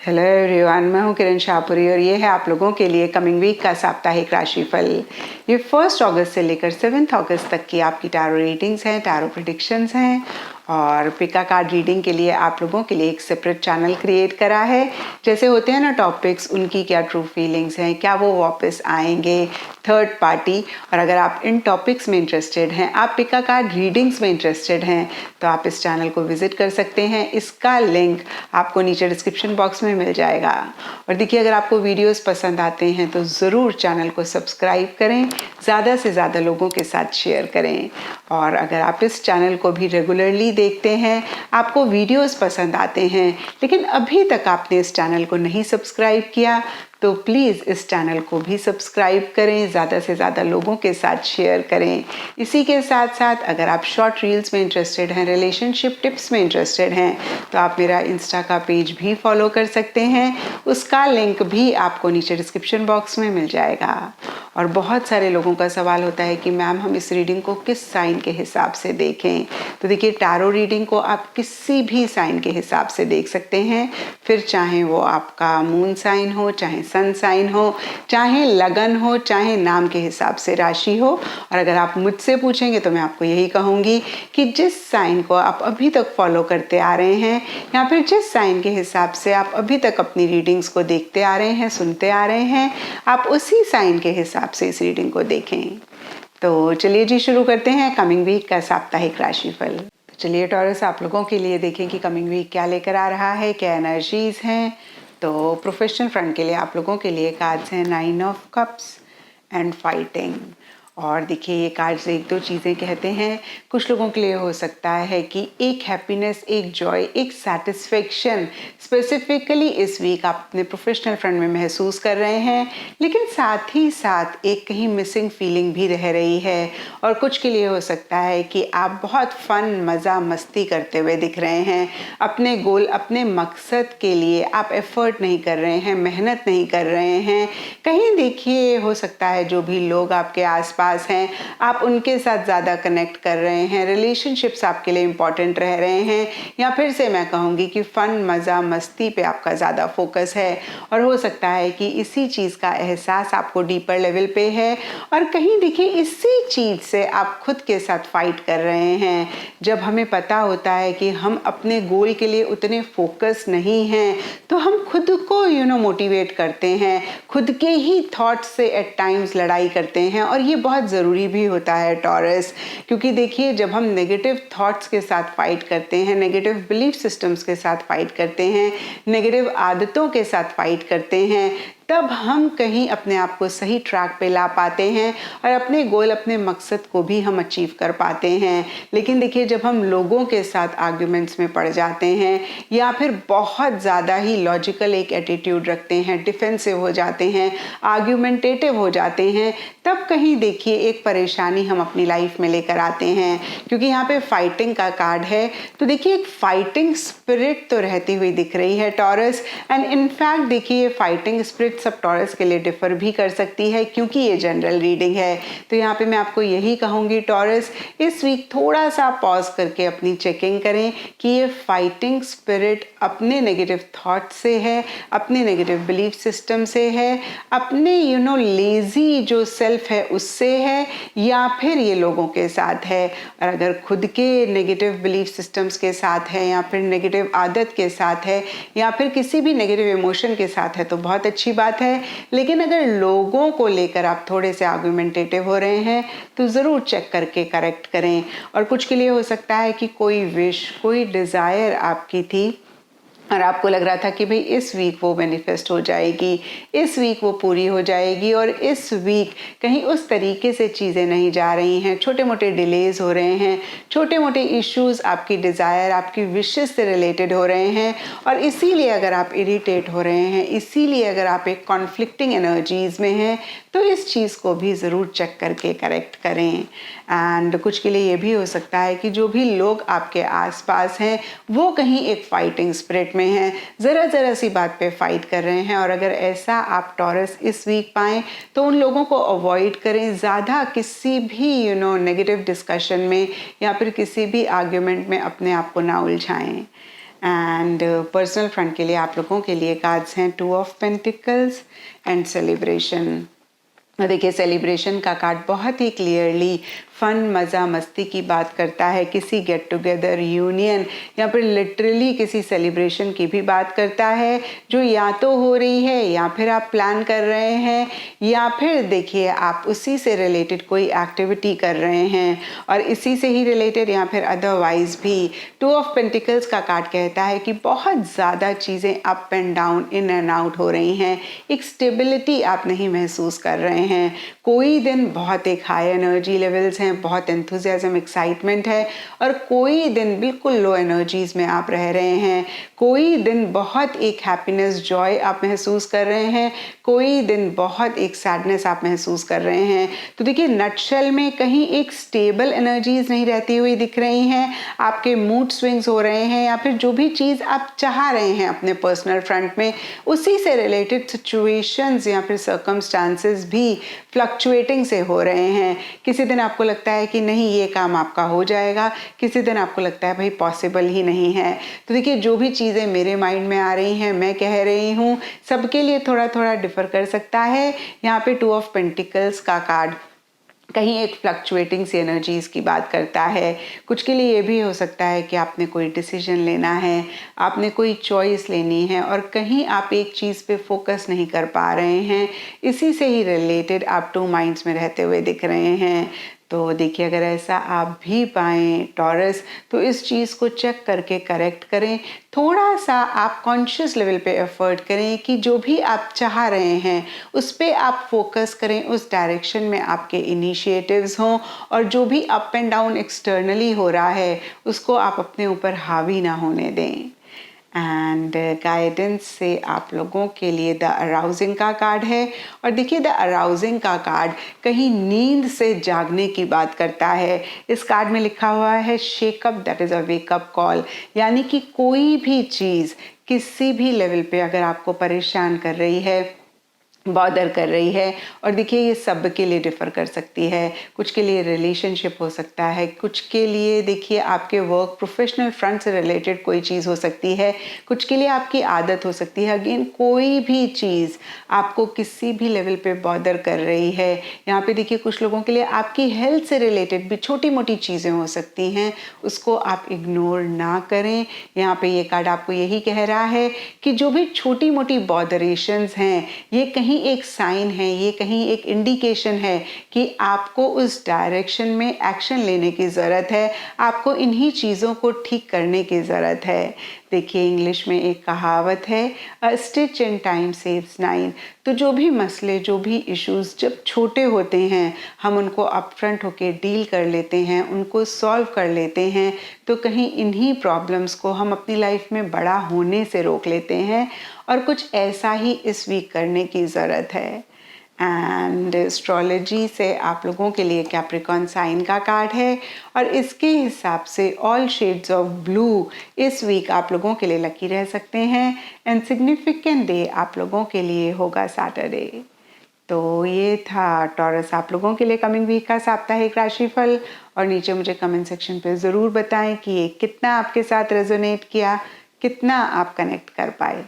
Hello everyone, मैं हूं किरण शाहपुरी और ये है आप लोगों के लिए कमिंग वीक का साप्ताहिक राशिफल। ये 1 अगस्त से लेकर 7 अगस्त तक की आपकी टैरो रीडिंग्स हैं, टैरो प्रेडिक्शंस हैं। और पिका कार्ड रीडिंग के लिए आप लोगों के लिए एक सेपरेट चैनल क्रिएट करा है। जैसे होते हैं ना टॉपिक्स, उनकी क्या ट्रू फीलिंग्स हैं, क्या वो वापस आएंगे, थर्ड पार्टी। और अगर आप इन टॉपिक्स में इंटरेस्टेड हैं, आप पिका कार्ड रीडिंग्स में इंटरेस्टेड हैं, तो आप इस चैनल को विजिट कर सकते हैं। इसका लिंक आपको नीचे डिस्क्रिप्शन बॉक्स में मिल जाएगा। और देखिए, अगर आपको वीडियोस पसंद आते हैं तो ज़रूर चैनल को सब्सक्राइब करें, ज़्यादा से ज़्यादा लोगों के साथ शेयर करें। और अगर आप इस चैनल को भी रेगुलरली देखते हैं, आपको वीडियोस पसंद आते हैं, लेकिन अभी तक आपने इस चैनल को नहीं सब्सक्राइब किया, तो प्लीज़ इस चैनल को भी सब्सक्राइब करें, ज़्यादा से ज़्यादा लोगों के साथ शेयर करें। इसी के साथ साथ अगर आप शॉर्ट रील्स में इंटरेस्टेड हैं, रिलेशनशिप टिप्स में इंटरेस्टेड हैं, तो आप मेरा इंस्टा का पेज भी फॉलो कर सकते हैं। उसका लिंक भी आपको नीचे डिस्क्रिप्शन बॉक्स में मिल जाएगा। और बहुत सारे लोगों का सवाल होता है कि मैम, हम इस रीडिंग को किस साइन के हिसाब से देखें। तो देखिए, टैरो रीडिंग को आप किसी भी साइन के हिसाब से देख सकते हैं, फिर चाहे वो आपका मून साइन हो, चाहे सन साइन हो, चाहे लगन हो, चाहे नाम के हिसाब से राशि हो। और अगर आप मुझसे पूछेंगे तो मैं आपको यही कहूँगी कि जिस साइन को आप अभी तक फॉलो करते आ रहे हैं, या फिर जिस साइन के हिसाब से आप अभी तक अपनी रीडिंग्स को देखते आ रहे हैं, सुनते आ रहे हैं, आप उसी साइन के हिसाब से इस रीडिंग को देखें। तो चलिए जी, शुरू करते हैं कमिंग वीक का साप्ताहिक राशिफल। चलिए टॉरस, आप लोगों के लिए देखें कि कमिंग वीक क्या लेकर आ रहा है, क्या एनर्जीज हैं। तो प्रोफेशनल फ्रंट के लिए आप लोगों के लिए कार्ड्स हैं 9 ऑफ कप्स एंड फाइटिंग। और देखिए, ये कार्ड्स एक दो चीज़ें कहते हैं। कुछ लोगों के लिए हो सकता है कि एक हैप्पीनेस, एक जॉय, एक सेटिस्फेक्शन स्पेसिफिकली इस वीक आप अपने प्रोफेशनल फ्रंट में महसूस कर रहे हैं, लेकिन साथ ही साथ एक कहीं मिसिंग फीलिंग भी रह रही है। और कुछ के लिए हो सकता है कि आप बहुत फन, मज़ा, मस्ती करते हुए दिख रहे हैं। अपने गोल, अपने मकसद के लिए आप एफर्ट नहीं कर रहे हैं, मेहनत नहीं कर रहे हैं। कहीं देखिए, हो सकता है जो भी लोग आपके आसपास हैं, आप उनके साथ ज़्यादा कनेक्ट कर रहे हैं, रिलेशनशिप्स आपके लिए इंपॉर्टेंट रह रहे हैं, या फिर से मैं कहूँगी कि फ़न, मज़ा, मस्ती पे आपका ज़्यादा फोकस है। और हो सकता है कि इसी चीज़ का एहसास आपको डीपर लेवल पे है, और कहीं देखिए इसी चीज़ से आप खुद के साथ फाइट कर रहे हैं। जब हमें पता होता है कि हम अपने गोल के लिए उतने फोकस नहीं हैं, तो हम खुद को मोटिवेट करते हैं, खुद के ही थॉट्स से एट टाइम्स लड़ाई करते हैं। और ये बहुत ज़रूरी भी होता है टॉरस, क्योंकि देखिए, जब हम नेगेटिव थॉट्स के साथ फाइट करते हैं, नेगेटिव बिलीफ सिस्टम्स के साथ फाइट करते हैं, नेगेटिव आदतों के साथ फाइट करते हैं, तब हम कहीं अपने आप को सही ट्रैक पे ला पाते हैं और अपने गोल, अपने मकसद को भी हम अचीव कर पाते हैं। लेकिन देखिए, जब हम लोगों के साथ आर्ग्यूमेंट्स में पड़ जाते हैं, या फिर बहुत ज़्यादा ही लॉजिकल एक एटीट्यूड रखते हैं, डिफेंसिव हो जाते हैं, आर्ग्यूमेंटेटिव हो जाते हैं, तब कहीं देखिए एक परेशानी हम अपनी लाइफ में लेकर आते हैं। क्योंकि यहाँ पे फाइटिंग का कार्ड है, तो देखिए एक फाइटिंग स्पिरिट तो रहती हुई दिख रही है टॉरस। एंड इनफैक्ट देखिए, ये फाइटिंग स्पिरिट सब टॉरस के लिए डिफर भी कर सकती है, क्योंकि ये जनरल रीडिंग है। तो यहाँ पे मैं आपको यही कहूँगी टॉरस, इस वीक थोड़ा सा पॉज करके अपनी चेकिंग करें कि ये फाइटिंग स्पिरिट अपने नेगेटिव थॉट से है, अपने नेगेटिव बिलीफ सिस्टम से है, अपने लेजी जो सेल्फ है उससे है, या फिर ये लोगों के साथ है। और अगर खुद के नेगेटिव बिलीफ सिस्टम्स के साथ है, या फिर नेगेटिव आदत के साथ है, या फिर किसी भी नेगेटिव इमोशन के साथ है, तो बहुत अच्छी बात है। लेकिन अगर लोगों को लेकर आप थोड़े से आर्गुमेंटेटिव हो रहे हैं, तो ज़रूर चेक करके करेक्ट करें। और कुछ के लिए हो सकता है कि कोई विश, कोई डिज़ायर आपकी थी, और आपको लग रहा था कि भाई इस वीक वो मैनिफेस्ट हो जाएगी, इस वीक वो पूरी हो जाएगी, और इस वीक कहीं उस तरीके से चीज़ें नहीं जा रही हैं, छोटे मोटे डिलेज हो रहे हैं, छोटे मोटे इश्यूज आपकी डिज़ायर, आपकी विशेस से रिलेटेड हो रहे हैं। और इसीलिए अगर आप इरिटेट हो रहे हैं, इसीलिए अगर आप एक कॉन्फ्लिक्टिंग एनर्जीज़ में हैं, तो इस चीज़ को भी ज़रूर चेक करके करेक्ट करें। एंड कुछ के लिए ये भी हो सकता है कि जो भी लोग आपके आसपास हैं, वो कहीं एक फाइटिंग स्पिरिट में हैं, ज़रा सी बात पे फाइट कर रहे हैं। और अगर ऐसा आप टॉरस इस वीक पाएँ, तो उन लोगों को अवॉइड करें। ज़्यादा किसी भी नेगेटिव डिस्कशन में या फिर किसी भी आर्ग्यूमेंट में अपने आप को ना उलझाएं। एंड पर्सनल फ्रंट के लिए आप लोगों के लिए कार्ड्स हैं 2 ऑफ पेंटिकल्स एंड सेलिब्रेशन। देखिए सेलिब्रेशन का कार्ड बहुत ही क्लियरली फन, मज़ा, मस्ती की बात करता है, किसी गेट टुगेदर, यूनियन या फिर लिटरली किसी सेलिब्रेशन की भी बात करता है जो या तो हो रही है या फिर आप प्लान कर रहे हैं या फिर देखिए आप उसी से रिलेटेड कोई एक्टिविटी कर रहे हैं और इसी से ही रिलेटेड या फिर अदरवाइज भी। 2 ऑफ पेंटिकल्स का कार्ड कहता है कि बहुत ज़्यादा चीज़ें up and down, in and out हो रही हैं, एक स्टेबिलिटी आप नहीं महसूस कर रहे हैं। कोई दिन बहुत एक हाई एनर्जी लेवल्स हैं, बहुत एंथुजियाज्म, एक्साइटमेंट है और कोई दिन बिल्कुल लो एनर्जीज में आप रह रहे हैं। कोई दिन बहुत एक हैप्पीनेस, जॉय आप महसूस कर रहे हैं, कोई दिन बहुत एक सैडनेस आप महसूस कर रहे हैं। तो देखिए नटशेल में कहीं एक स्टेबल एनर्जीज नहीं रहती हुई दिख रही हैं, आपके मूड स्विंग्स हो रहे हैं या फिर जो भी चीज़ आप चाह रहे हैं अपने पर्सनल फ्रंट में उसी से रिलेटेड सिचुएशंस या फिर सर्कमस्टांसेस भी फ्लक्चुएटिंग से हो रहे हैं। किसी दिन आपको लगता है कि नहीं ये काम आपका हो जाएगा, किसी दिन आपको लगता है भाई पॉसिबल ही नहीं है। तो देखिए जो भी चीज़ें मेरे माइंड में आ रही हैं, मैं कह रही हूँ, सबके लिए थोड़ा थोड़ा डिफर कर सकता है। यहाँ पे 2 ऑफ पेंटिकल्स का कार्ड कहीं एक फ्लक्चुएटिंग सी एनर्जीज़ की बात करता है। कुछ के लिए ये भी हो सकता है कि आपने कोई डिसीजन लेना है, आपने कोई चॉइस लेनी है और कहीं आप एक चीज़ पे फोकस नहीं कर पा रहे हैं, इसी से ही रिलेटेड आप 2 माइंड्स में रहते हुए दिख रहे हैं। तो देखिए अगर ऐसा आप भी पाएँ टॉरस तो इस चीज़ को चेक करके करेक्ट करें। थोड़ा सा आप कॉन्शियस लेवल पे एफर्ट करें कि जो भी आप चाह रहे हैं उस पे आप फोकस करें, उस डायरेक्शन में आपके इनिशिएटिव्स हों और जो भी अप एंड डाउन एक्सटर्नली हो रहा है उसको आप अपने ऊपर हावी ना होने दें। एंड गाइडेंस से आप लोगों के लिए द अराउजिंग का कार्ड है और देखिए द अराउजिंग का कार्ड कहीं नींद से जागने की बात करता है। इस कार्ड में लिखा हुआ है shake up, that is a wake up call, यानी कि कोई भी चीज़ किसी भी लेवल पे अगर आपको परेशान कर रही है, बॉदर कर रही है, और देखिए ये सब के लिए डिफ़र कर सकती है। कुछ के लिए रिलेशनशिप हो सकता है, कुछ के लिए देखिए आपके वर्क प्रोफेशनल फ्रंट से रिलेटेड कोई चीज़ हो सकती है, कुछ के लिए आपकी आदत हो सकती है। अगेन कोई भी चीज़ आपको किसी भी लेवल पे बॉदर कर रही है। यहाँ पे देखिए कुछ लोगों के लिए आपकी हेल्थ से रिलेटेड भी छोटी मोटी चीज़ें हो सकती हैं, उसको आप इग्नोर ना करें। यहाँ पे ये कार्ड आपको यही कह रहा है कि जो भी छोटी मोटी बॉदरेशंस हैं ये कहीं एक साइन है, ये कहीं एक इंडिकेशन है कि आपको उस डायरेक्शन में एक्शन लेने की ज़रूरत है, आपको इन्हीं चीज़ों को ठीक करने की ज़रूरत है। देखिए इंग्लिश में एक कहावत है, अ स्टिच इन टाइम सेव्स 9। तो जो भी मसले, जो भी इश्यूज जब छोटे होते हैं हम उनको अपफ्रंट होके डील कर लेते हैं, उनको सॉल्व कर लेते हैं, तो कहीं इन्हीं प्रॉब्लम्स को हम अपनी लाइफ में बड़ा होने से रोक लेते हैं और कुछ ऐसा ही इस वीक करने की ज़रूरत है। एंड एस्ट्रोलॉजी से आप लोगों के लिए कैप्रिकॉन साइन का कार्ड है और इसके हिसाब से ऑल शेड्स ऑफ ब्लू इस वीक आप लोगों के लिए लकी रह सकते हैं एंड सिग्निफिकेंट डे आप लोगों के लिए होगा सैटरडे। तो ये था टॉरस आप लोगों के लिए कमिंग वीक का साप्ताहिक राशिफल और नीचे मुझे कमेंट सेक्शन पे ज़रूर बताएं कि ये कितना आपके साथ रेजोनेट किया, कितना आप कनेक्ट कर पाए।